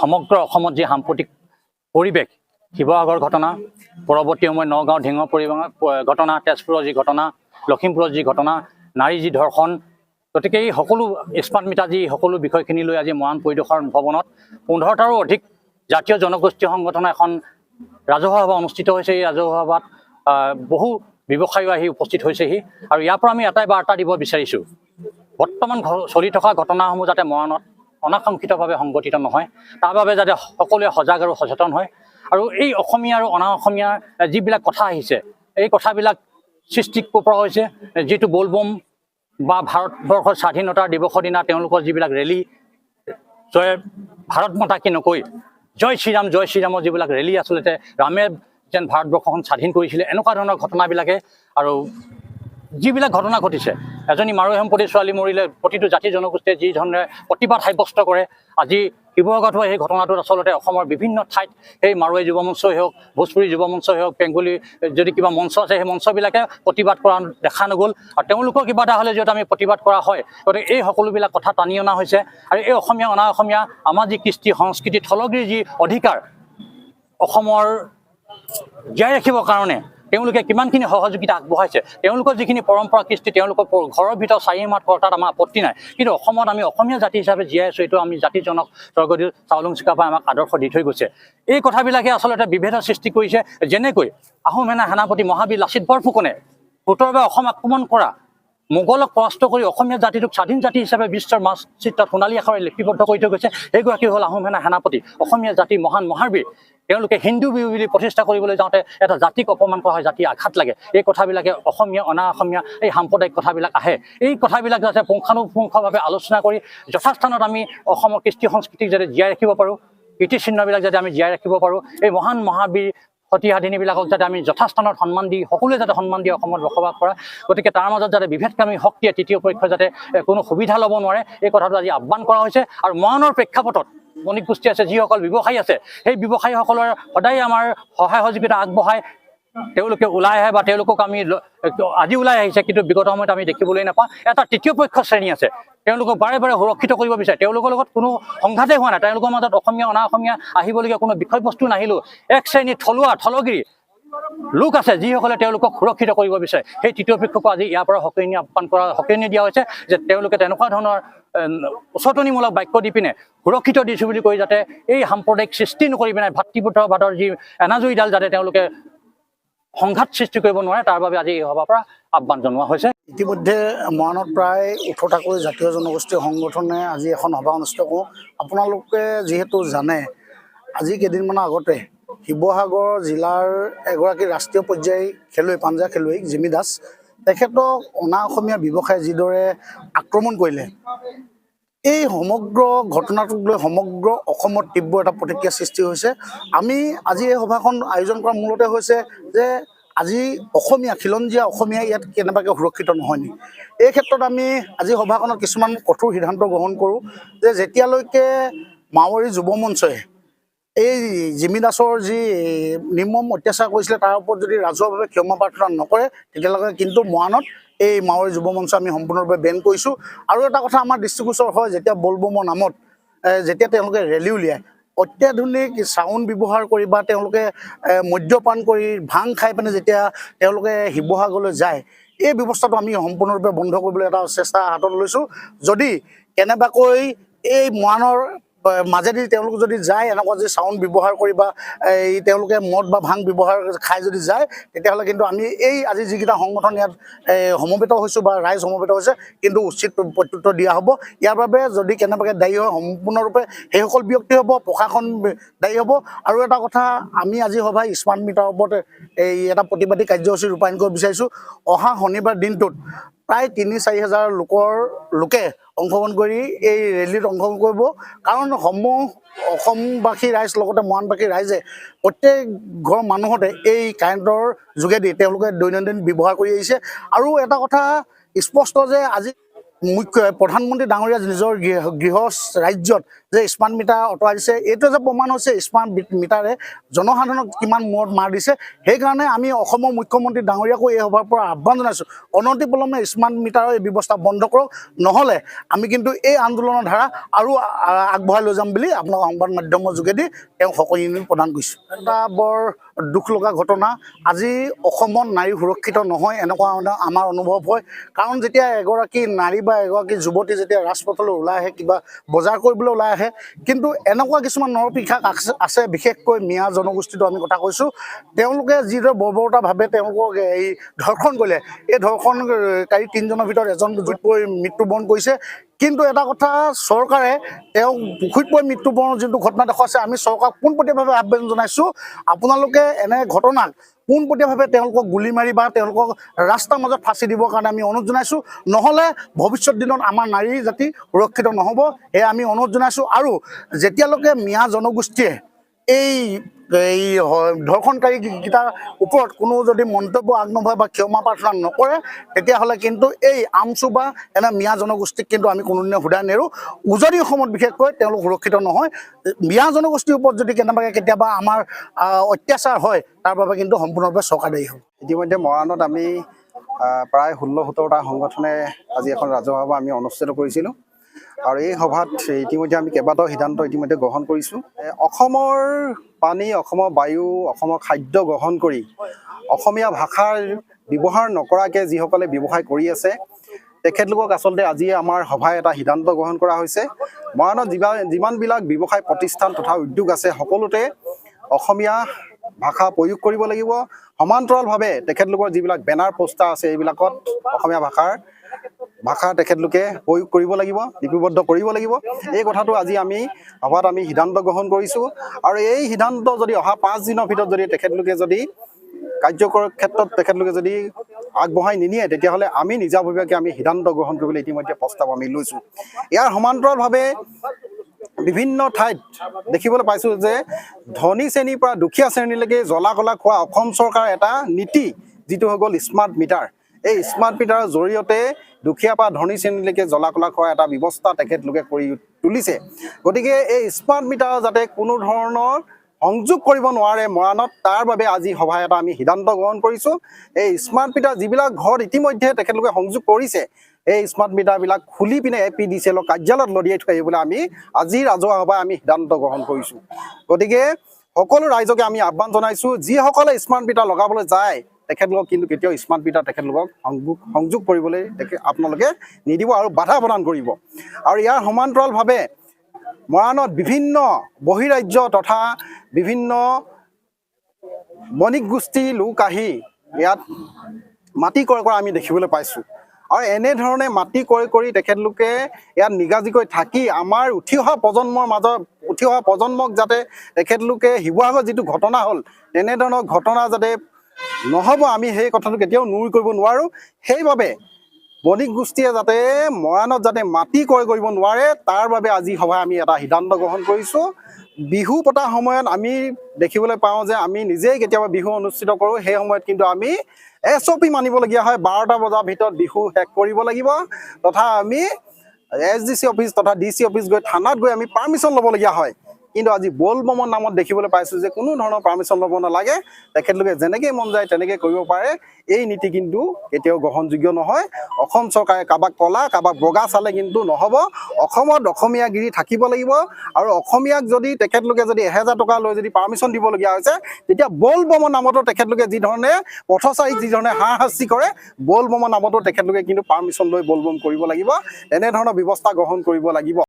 সমগ্ৰ অসমত যি সাম্প্ৰতিক পৰিৱেশ, শিৱসাগৰ ঘটনা, পৰৱৰ্তী সময়ত নগাঁও ঢিঙৰ ঘটনা, তেজপুৰৰ যি ঘটনা, লখিমপুৰৰ যি ঘটনা, নাৰী যি ধৰ্ষণ, গতিকে এই সকলো স্মাৰ্ট মিটাৰ যি সকলো বিষয়খিনি লৈ আজি মৰাণ পৰিদৰ্শন ভৱনত 15টাৰো অধিক জাতীয় জনগোষ্ঠী সংগঠনৰ এখন ৰাজহুৱা সভা অনুষ্ঠিত হৈছে। এই ৰাজহুৱা সভাত বহু ব্যৱসায়ীও আহি উপস্থিত হৈছেহি আৰু ইয়াৰ পৰা আমি এটাই বাৰ্তা দিব বিচাৰিছোঁ, বৰ্তমান চলি থকা ঘটনাসমূহ যাতে মৰাণত অনাকাংক্ষিতভাৱে সংঘটিত নহয়, তাৰ বাবে যাতে সকলোৱে সজাগ আৰু সচেতন হয় আৰু এই অসমীয়া আৰু অনা অসমীয়া যিবিলাক কথা আহিছে, এই কথাবিলাক সৃষ্টি কৰা হৈছে। যিটো বলবম বা ভাৰতবৰ্ষৰ স্বাধীনতাৰ দিৱসৰ দিনা তেওঁলোকৰ যিবিলাক ৰেলী, জয় ভাৰত মাতা কি নকৈ জয় শ্ৰীৰামৰ যিবিলাক ৰেলী, আচলতে ৰামে যেন ভাৰতবৰ্ষখন স্বাধীন কৰিছিলে, এনেকুৱা ধৰণৰ ঘটনাবিলাকে আৰু যিবিলাক ঘটনা ঘটিছে, এজনী মাৰোৱাৰী সম্পত্তিৰ ছোৱালী মৰিলে প্ৰতিটো জাতি জনগোষ্ঠীয়ে যি ধৰণে প্ৰতিবাদ সাব্যস্ত কৰে, আজি শিৱসাগৰত হোৱা সেই ঘটনাটোত আচলতে অসমৰ বিভিন্ন ঠাইত সেই মাৰোৱাৰী যুৱ মঞ্চই হওক, ভোজপুৰী যুৱ মঞ্চই হওক, বেংগলী যদি কিবা মঞ্চ আছে সেই মঞ্চবিলাকে প্ৰতিবাদ কৰা দেখা নগ'ল আৰু তেওঁলোকৰ কিবা এটা হ'লে যিহেতু আমি প্ৰতিবাদ কৰা হয়, গতিকে এই সকলোবিলাক কথা টানি অনা হৈছে আৰু এই অসমীয়া অনা অসমীয়া আমাৰ যি কৃষ্টি সংস্কৃতি থলগিৰিৰ যি অধিকাৰ অসমৰ জীয়াই ৰাখিবৰ কাৰণে তেওঁলোকে কিমানখিনি সহযোগিতা আগবঢ়াইছে, তেওঁলোকৰ যিখিনি পৰম্পৰা কৃষ্টি তেওঁলোকৰ ঘৰৰ ভিতৰত চাৰিমাত কৰা তাত আমাৰ আপত্তি নাই, কিন্তু অসমত আমি অসমীয়া জাতি হিচাপে জীয়াই আছোঁ, এইটো আমি জাতিজনক স্বৰ্গদেউ চাওলুং চুকাফাই আমাক আদৰ্শ দি থৈ গৈছে। এই কথাবিলাকে আচলতে বিভেদৰ সৃষ্টি কৰিছে। যেনেকৈ আহোম সেনাপতি মহাবীৰ লাচিত বৰফুকনে 17বাৰ অসম আক্ৰমণ কৰা, মোগলক পৰাস্ত কৰি অসমীয়া জাতিটোক স্বাধীন জাতি হিচাপে বিশ্বৰ মানচিত্ৰত সোণালী আখৰে লিপিবদ্ধ কৰি থৈ গৈছে। সেইগৰাকী হ'ল আহোম সেনাপতি, অসমীয়া জাতিৰ মহান মহাবীৰ। তেওঁলোকে হিন্দু বিহু বুলি প্ৰতিষ্ঠা কৰিবলৈ যাওঁতে এটা জাতিক অপমান কৰা হয়, জাতিৰ আঘাত লাগে। এই কথাবিলাকে অসমীয়া অনা অসমীয়া এই সাম্প্ৰদায়িক কথাবিলাক আহে। এই কথাবিলাক যাতে পুংখানুপুংখভাৱে আলোচনা কৰি যথাস্থানত আমি অসমৰ কৃষ্টি সংস্কৃতিক যাতে জীয়াই ৰাখিব পাৰোঁ, কীৰ্তিচিহ্নবিলাক যাতে আমি জীয়াই ৰাখিব পাৰোঁ, এই মহান মহাবীৰ সতী সাধিনীবিলাকক যাতে আমি যথাস্থানত সন্মান দি সকলোৱে যাতে সন্মান দি অসমত বসবাস কৰা, গতিকে তাৰ মাজত যাতে বিভেদকামী শক্তিয়ে তৃতীয় পক্ষই যাতে কোনো সুবিধা ল'ব নোৱাৰে, এই কথাটো আজি আহ্বান কৰা হৈছে। আৰু মৰাণৰ প্ৰেক্ষাপটত বণিক গোষ্ঠী আছে, যিসকল ব্যৱসায়ী আছে, সেই ব্যৱসায়ীসকলৰ সদায় আমাৰ সহায় সহযোগিতা আগবঢ়াই তেওঁলোকে ওলাই আহে বা তেওঁলোকক আমি আজি ওলাই আহিছে, কিন্তু বিগত সময়ত আমি দেখিবলৈ নাপাওঁ। এটা তৃতীয় পক্ষ শ্ৰেণী আছে, তেওঁলোকক বাৰে বাৰে সুৰক্ষিত কৰিব বিচাৰে, তেওঁলোকৰ লগত কোনো সংঘাতে হোৱা নাই, তেওঁলোকৰ মাজত অসমীয়া অনা অসমীয়া আহিবলগীয়া কোনো বিষয়বস্তু নাহিলেও এক শ্ৰেণীৰ থলগিৰি লোক আছে যিসকলে তেওঁলোকক সুৰক্ষিত কৰিব বিচাৰে। সেই তৃতীয় পক্ষকো আজি ইয়াৰ পৰা সকীয়নি দিয়া হৈছে যে তেওঁলোকে তেনেকুৱা ধৰণৰ উচতনিমূলক বাক্য দি পিনে সুৰক্ষিত দিছোঁ বুলি কৈ যাতে এই সাম্প্ৰদায়িক সৃষ্টি নকৰি পিনে ভাতৃত্ববাদৰ যি এনাজৰীডাল যাতে তেওঁলোকে সংঘাত সৃষ্টি কৰিব নোৱাৰে, তাৰ বাবে আজি এই সভাৰ পৰা আহ্বান জনোৱা হৈছে। ইতিমধ্যে মৰাণত প্ৰায় 18টাকৈ জাতীয় জনগোষ্ঠী সংগঠনে আজি এখন সভা অনুষ্ঠিত কৰোঁ। আপোনালোকে যিহেতু জানে, আজি কেইদিনমানৰ আগতে শিৱসাগৰ জিলাৰ এগৰাকী ৰাষ্ট্ৰীয় পৰ্যায়ৰ খেলুৱৈ, পাঞ্জা খেলুৱৈ জিমি দাস, তেখেতক অনা অসমীয়া ব্যৱসায়ী যিদৰে আক্ৰমণ কৰিলে, এই সমগ্ৰ ঘটনাটোক লৈ সমগ্ৰ অসমত তীব্ৰ এটা প্ৰতিক্ৰিয়া সৃষ্টি হৈছে। আমি আজি এই সভাখন আয়োজন কৰা মূলতে হৈছে যে আজি অসমীয়া খিলঞ্জীয়া অসমীয়া ইয়াত কেনেবাকৈ সুৰক্ষিত নহয় নি। এই ক্ষেত্ৰত আমি আজি সভাখনত কিছুমান কঠোৰ সিদ্ধান্ত গ্ৰহণ কৰোঁ যে যেতিয়ালৈকে মাৰোৱাৰী যুৱ মঞ্চই এই জিমি দাসৰ যি নিৰ্মম অত্যাচাৰ কৰিছিলে তাৰ ওপৰত যদি ৰাজহুৱাভাৱে ক্ষমা প্ৰাৰ্থনা নকৰে, তেতিয়ালৈকে কিন্তু মৰাণত এই মাৰোৱাৰী যুৱ মঞ্চ আমি সম্পূৰ্ণৰূপে বেন কৰিছোঁ। আৰু এটা কথা আমাৰ দৃষ্টিগোচৰ হয়, যেতিয়া বলবমৰ নামত যেতিয়া তেওঁলোকে ৰেলী উলিয়ায়, অত্যাধুনিক চাউণ্ড ব্যৱহাৰ কৰি বা তেওঁলোকে মদ্যপান কৰি ভাং খাই পিনে যেতিয়া তেওঁলোকে শিৱসাগৰলৈ যায়, এই ব্যৱস্থাটো আমি সম্পূৰ্ণৰূপে বন্ধ কৰিবলৈ এটা চেষ্টা হাতত লৈছোঁ। যদি কেনেবাকৈ এই মৰাণৰ মাজেদি তেওঁলোক যদি যায়, এনেকুৱা যদি চাউণ্ড ব্যৱহাৰ কৰি বা এই তেওঁলোকে মদ বা ভাং ব্যৱহাৰ খাই যদি যায়, তেতিয়াহ'লে কিন্তু আমি এই আজি যিকেইটা সংগঠন ইয়াত সমবেত হৈছোঁ বা ৰাইজ সমবেত হৈছে, কিন্তু উচিত প্ৰত্যুত্তৰ দিয়া হ'ব। ইয়াৰ বাবে যদি কেনেবাকৈ দায়ী হয়, সম্পূৰ্ণৰূপে সেইসকল ব্যক্তি হ'ব, প্ৰশাসন দায়ী হ'ব। আৰু এটা কথা, আমি আজি সভাই স্মাৰ্ট মিটাৰৰ ওপৰত এই এটা প্ৰতিবাদী কাৰ্যসূচী ৰূপায়ণ কৰিব বিচাৰিছোঁ। অহা শনিবাৰ দিনটোত প্ৰায় 3-4 হাজাৰ লোকে অংশগ্ৰহণ কৰি এই ৰেলীত অংশগ্ৰহণ কৰিব। কাৰণ অসমবাসী ৰাইজ লগতে মৰাণবাসী ৰাইজে প্ৰত্যেক ঘৰ মানুহতে এই কাৰেণ্টৰ যোগেদি তেওঁলোকে দৈনন্দিন ব্যৱহাৰ কৰি আহিছে। আৰু এটা কথা স্পষ্ট যে আজি প্ৰধানমন্ত্ৰী ডাঙৰীয়া নিজৰ গৃহ ৰাজ্যত যে স্মাৰ্ট মিটাৰ অঁতৰাই দিছে, এইটো যে প্ৰমাণ হৈছে স্মাৰ্ট মিটাৰে জনসাধাৰণক কিমান মূৰত মাৰ দিছে। সেইকাৰণে আমি অসমৰ মুখ্যমন্ত্ৰী ডাঙৰীয়াকো এই সভাৰ পৰা আহ্বান জনাইছোঁ, অনতিপলমে স্মাৰ্ট মিটাৰৰ এই ব্যৱস্থা বন্ধ কৰক, নহ'লে আমি কিন্তু এই আন্দোলনৰ ধাৰা আৰু আগবঢ়াই লৈ যাম বুলি আপোনাক সংবাদ মাধ্যমৰ যোগেদি তেওঁ সকলো প্ৰদান কৰিছোঁ। এটা বৰ দুখ লগা ঘটনা, আজি অসমত নাৰী সুৰক্ষিত নহয় এনেকুৱা আমাৰ অনুভৱ হয়। কাৰণ যেতিয়া এগৰাকী নাৰী বা এগৰাকী যুৱতী যেতিয়া ৰাজপথলৈ ওলাই আহে, কিবা বজাৰ কৰিবলৈ ওলাই আহে, কিন্তু এনেকুৱা কিছুমান নৰপিশাচ আছে, বিশেষকৈ মিয়া জনগোষ্ঠীটো আমি কথা কৈছোঁ, তেওঁলোকে যিদৰে বৰ্বৰতাভাৱে তেওঁলোকক এই ধৰ্ষণ কৰিলে, এই ধৰ্ষণকাৰী 3জনৰ ভিতৰত এজন পুখুৰীত পৰি মৃত্যুবৰণ কৰিছে। কিন্তু এটা কথা, চৰকাৰে তেওঁক পুখুৰীত পৰি মৃত্যুবৰণৰ যোনটো ঘটনা দেখুৱাইছে, আমি চৰকাৰক পোনপটীয়াভাৱে আহ্বান জনাইছোঁ, আপোনালোকে এনে ঘটনাক পোনপটীয়াভাৱে তেওঁলোকক গুলি মাৰি বা তেওঁলোকক ৰাস্তাৰ মাজত ফাঁচি দিবৰ কাৰণে আমি অনুৰোধ জনাইছোঁ, নহ'লে ভৱিষ্যত দিনত আমাৰ নাৰী জাতি সুৰক্ষিত নহ'ব, সেয়া আমি অনুৰোধ জনাইছোঁ। আৰু যেতিয়ালৈকে মিয়া জনগোষ্ঠীয়ে এই ধৰ্ষণকাৰীকেইটাৰ ওপৰত কোনো যদি মন্তব্য আগনবঢ়ায় বা ক্ষমা প্ৰাৰ্থনা নকৰে, তেতিয়াহ'লে কিন্তু এই আমচু বা এনে মিয়া জনগোষ্ঠীক কিন্তু আমি কোনোদিনে শুদাই নেৰোঁ। উজনি অসমত বিশেষকৈ তেওঁলোক সুৰক্ষিত নহয়। মিয়া জনগোষ্ঠীৰ ওপৰত যদি কেতিয়াবা আমাৰ অত্যাচাৰ হয়, তাৰ বাবে কিন্তু সম্পূৰ্ণৰূপে চৰকাৰ দায়ী হ'ব। ইতিমধ্যে মৰাণত আমি প্ৰায় 16-17টা সংগঠনে আজি এখন ৰাজহুৱা সভা আমি অনুষ্ঠিত কৰিছিলোঁ। আৰু এই সভাত ইতিমধ্যে আমি কেইবাটাও সিদ্ধান্ত ইতিমধ্যে গ্ৰহণ কৰিছোঁ। অসমৰ পানী, অসমৰ বায়ু, অসমৰ খাদ্য গ্ৰহণ কৰি অসমীয়া ভাষাৰ ব্যৱহাৰ নকৰাকৈ যিসকলে ব্যৱসায় কৰি আছে, তেখেতলোকক আচলতে আজি আমাৰ সভাই এটা সিদ্ধান্ত গ্ৰহণ কৰা হৈছে। মৰাণত যিমানবিলাক ব্যৱসায় প্ৰতিষ্ঠান তথা উদ্যোগ আছে, সকলোতে অসমীয়া ভাষা প্ৰয়োগ কৰিব লাগিব। সমান্তৰালভাৱে তেখেতলোকৰ যিবিলাক বেনাৰ পোষ্টাৰ আছে, এইবিলাকত অসমীয়া ভাষা তেখেতলোকে প্ৰয়োগ কৰিব লাগিব, লিপিবদ্ধ কৰিব লাগিব। এই কথাটো আজি আমি সভাত সিদ্ধান্ত গ্ৰহণ কৰিছোঁ। আৰু এই সিদ্ধান্ত যদি অহা 5 দিনৰ ভিতৰত যদি তেখেতলোকে যদি কাৰ্যকৰ ক্ষেত্ৰত তেখেতলোকে যদি আগবঢ়াই নিনিয়ে, তেতিয়াহ'লে আমি নিজাববীয়াকৈ আমি সিদ্ধান্ত গ্ৰহণ কৰিবলৈ ইতিমধ্যে প্ৰস্তাৱ আমি লৈছোঁ। ইয়াৰ সমান্তৰালভাৱে বিভিন্ন ঠাইত দেখিবলৈ পাইছোঁ যে ধনী শ্ৰেণীৰ পৰা দুখীয়া শ্ৰেণীলৈকে জ্বলা কলা খোৱা অসম চৰকাৰৰ এটা নীতি, যিটো হৈ গ'ল স্মাৰ্ট মিটাৰ। এই স্মাৰ্ট মিটাৰৰ জৰিয়তে দুখীয়া পৰা ধনী শ্ৰেণীলৈকে জ্বলা কলা খোৱা এটা ব্যৱস্থা তেখেতলোকে কৰি তুলিছে। গতিকে এই স্মাৰ্ট মিটাৰ যাতে কোনো ধৰণৰ সংযোগ কৰিব নোৱাৰে মৰাণত, তাৰ বাবে আজি সভাই এটা আমি সিদ্ধান্ত গ্ৰহণ কৰিছোঁ। এই স্মাৰ্ট মিটাৰ যিবিলাক ঘৰত ইতিমধ্যে তেখেতলোকে সংযোগ কৰিছে, এই স্মাৰ্ট মিটাৰবিলাক খুলি পিনে APDCL কাৰ্যালয়ত লদিয়াই থৈ আহিবলৈ আমি আজি ৰাজহুৱা সভাই আমি সিদ্ধান্ত গ্ৰহণ কৰিছোঁ। গতিকে সকলো ৰাইজকে আমি আহ্বান জনাইছোঁ, যিসকলে স্মাৰ্ট মিটাৰ লগাবলৈ যায়, তেখেতলোকক কিন্তু কেতিয়াও স্মাৰ্ট মিটাৰ তেখেতলোকক সংযোগ কৰিবলৈ আপোনালোকে নিদিব আৰু বাধা প্ৰদান কৰিব। আৰু ইয়াৰ সমান্তৰালভাৱে মৰাণত বিভিন্ন বহিৰাজ্য তথা বিভিন্ন বণিক গোষ্ঠীৰ লোক আহি ইয়াত মাটি ক্ৰয় কৰা আমি দেখিবলৈ পাইছোঁ। আৰু এনেধৰণে মাটি ক্ৰয় কৰি তেখেতলোকে ইয়াত নিগাজিকৈ থাকি আমাৰ উঠি অহা প্ৰজন্মক যাতে তেখেতলোকে শিৱসাগৰত যিটো ঘটনা হ'ল, তেনেধৰণৰ ঘটনা যাতে নহ'ব, আমি সেই কথাটো কেতিয়াও নুই কৰিব নোৱাৰোঁ। সেইবাবে বণিক গোষ্ঠীয়ে যাতে মৰাণত যাতে মাটি ক্ৰয় কৰিব নোৱাৰে, তাৰ বাবে আজি সভাই আমি এটা সিদ্ধান্ত গ্ৰহণ কৰিছোঁ। বিহু পতাৰ সময়ত আমি দেখিবলৈ পাওঁ যে আমি নিজেই কেতিয়াবা বিহু অনুষ্ঠিত কৰোঁ, সেই সময়ত কিন্তু আমি SOP মানিবলগীয়া হয়। 12টা বজাৰ ভিতৰত বিহু শেষ কৰিব লাগিব, তথা আমি SDC অফিচ তথা DC অফিচ গৈ থানাত গৈ আমি পাৰ্মিশ্যন ল'বলগীয়া হয়। কিন্তু আজি বলবমৰ নামত দেখিবলৈ পাইছোঁ যে কোনো ধৰণৰ পাৰ্মিশ্যন ল'ব নালাগে, তেখেতলোকে যেনেকৈ মন যায় তেনেকৈ কৰিব পাৰে। এই নীতি কিন্তু কেতিয়াও গ্ৰহণযোগ্য নহয়। অসম চৰকাৰে কাৰোবাক ক'লা কাৰোবাক বগা চালে কিন্তু নহ'ব। অসমত অসমীয়াগিৰি থাকিব লাগিব। আৰু অসমীয়াক যদি তেখেতলোকে যদি 1000 টকা লৈ যদি পাৰ্মিশ্যন দিবলগীয়া হৈছে, তেতিয়া বলবমৰ নামতো তেখেতলোকে যিধৰণে পথচাৰীক যিধৰণে হাৰাশাস্তি কৰে, বলবমৰ নামতো তেখেতলোকে কিন্তু পাৰ্মিশ্যন লৈ বলবম কৰিব লাগিব। এনেধৰণৰ ব্যৱস্থা গ্ৰহণ কৰিব লাগিব।